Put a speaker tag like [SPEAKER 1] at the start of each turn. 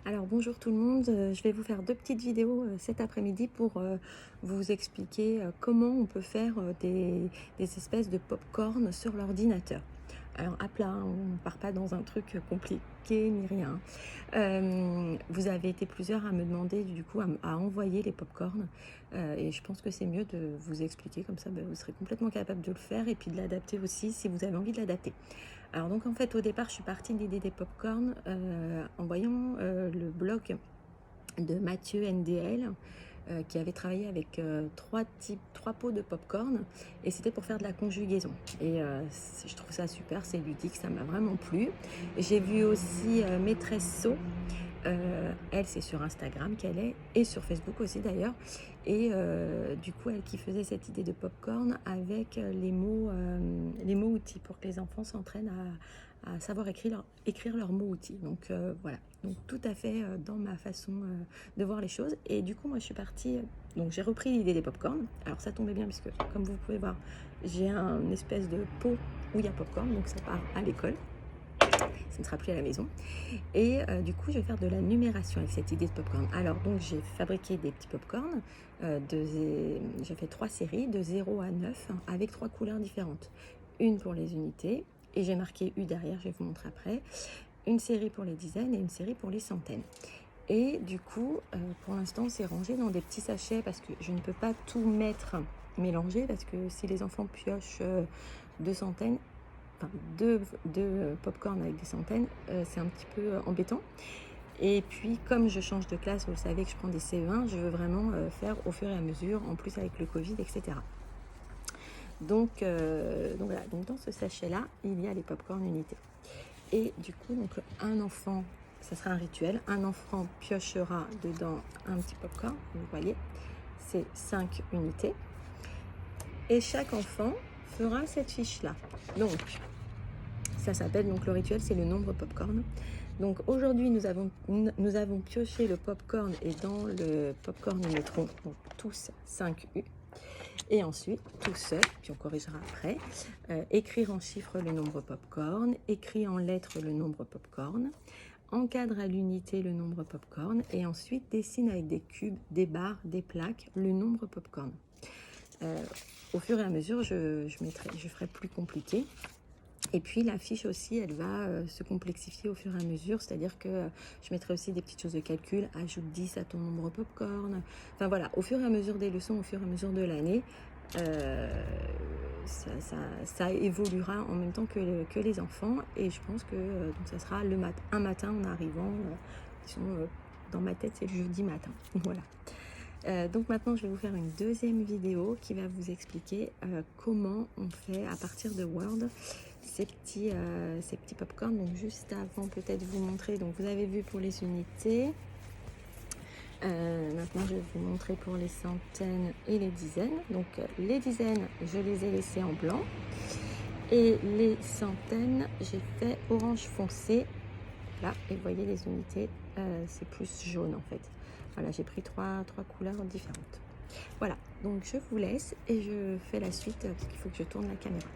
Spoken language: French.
[SPEAKER 1] Alors bonjour tout le monde, je vais vous faire deux petites vidéos cet après-midi pour vous expliquer comment on peut faire des espèces de pop-corn sur l'ordinateur. Alors à plat, hein, on ne part pas dans un truc compliqué ni rien. Vous avez été plusieurs à me demander du coup à envoyer les pop-corn et je pense que c'est mieux de vous expliquer comme ça, vous serez complètement capable de le faire et puis de l'adapter aussi si vous avez envie de l'adapter. Alors donc en fait au départ je suis partie de l'idée des pop-corn en voyant le blog de Mathieu NDL qui avait travaillé avec trois pots de pop-corn et c'était pour faire de la conjugaison et je trouve ça super, c'est ludique, ça m'a vraiment plu. J'ai vu aussi Maîtresse So. Elle, c'est sur Instagram qu'elle est, et sur Facebook aussi d'ailleurs. Et du coup, elle qui faisait cette idée de popcorn avec les mots outils pour que les enfants s'entraînent à savoir écrire leurs mots outils. Donc voilà, donc tout à fait dans ma façon de voir les choses. Et du coup, moi, je suis partie. Donc j'ai repris l'idée des popcorn. Alors ça tombait bien puisque, comme vous pouvez voir, j'ai une espèce de pot où il y a popcorn, donc ça part à l'école. Ça ne sera plus à la maison. Et du coup, je vais faire de la numération avec cette idée de popcorn. Alors, donc, j'ai fabriqué des petits popcorn. J'ai fait 3 séries de 0 à 9 avec 3 couleurs différentes. Une pour les unités, et j'ai marqué U derrière, je vais vous montrer après. Une série pour les dizaines et une série pour les centaines. Et du coup, pour l'instant, c'est rangé dans des petits sachets parce que je ne peux pas tout mettre mélangé parce que si les enfants piochent 2 centaines, enfin deux pop-corn avec des centaines, c'est un petit peu embêtant. Et puis comme je change de classe, vous le savez que je prends des CE1, je veux vraiment faire au fur et à mesure, en plus avec le Covid, etc. Donc voilà, donc dans ce sachet là il y a les pop-corn unités. Et du coup, donc un enfant, ça sera un rituel, un enfant piochera dedans un petit pop-corn, vous voyez, c'est 5 unités. Et chaque enfant fera cette fiche là. Donc ça s'appelle, donc le rituel, c'est le nombre popcorn. Donc aujourd'hui, nous avons pioché le popcorn et dans le popcorn, nous mettrons donc, tous 5 U. Et ensuite, tout seul, puis on corrigera après, écrire en chiffres le nombre popcorn, écrire en lettres le nombre popcorn, encadre à l'unité le nombre popcorn et ensuite dessine avec des cubes, des barres, des plaques le nombre popcorn. Au fur et à mesure, je ferai plus compliqué. Et puis la fiche aussi, elle va se complexifier au fur et à mesure, c'est-à-dire que je mettrai aussi des petites choses de calcul, ajoute 10 à ton nombre popcorn. Enfin voilà, au fur et à mesure des leçons, au fur et à mesure de l'année, ça évoluera en même temps que les enfants. Et je pense que donc ça sera un matin en arrivant, dans ma tête c'est le jeudi matin. Voilà. Donc maintenant je vais vous faire une deuxième vidéo qui va vous expliquer comment on fait à partir de Word ces petits popcorn. Donc juste avant peut-être vous montrer, donc vous avez vu pour les unités, maintenant je vais vous montrer pour les centaines et les dizaines. Donc les dizaines je les ai laissées en blanc et les centaines j'ai fait orange foncé là, et vous voyez les unités c'est plus jaune en fait. Voilà, j'ai pris trois couleurs différentes. Voilà, donc je vous laisse et je fais la suite parce qu'il faut que je tourne la caméra.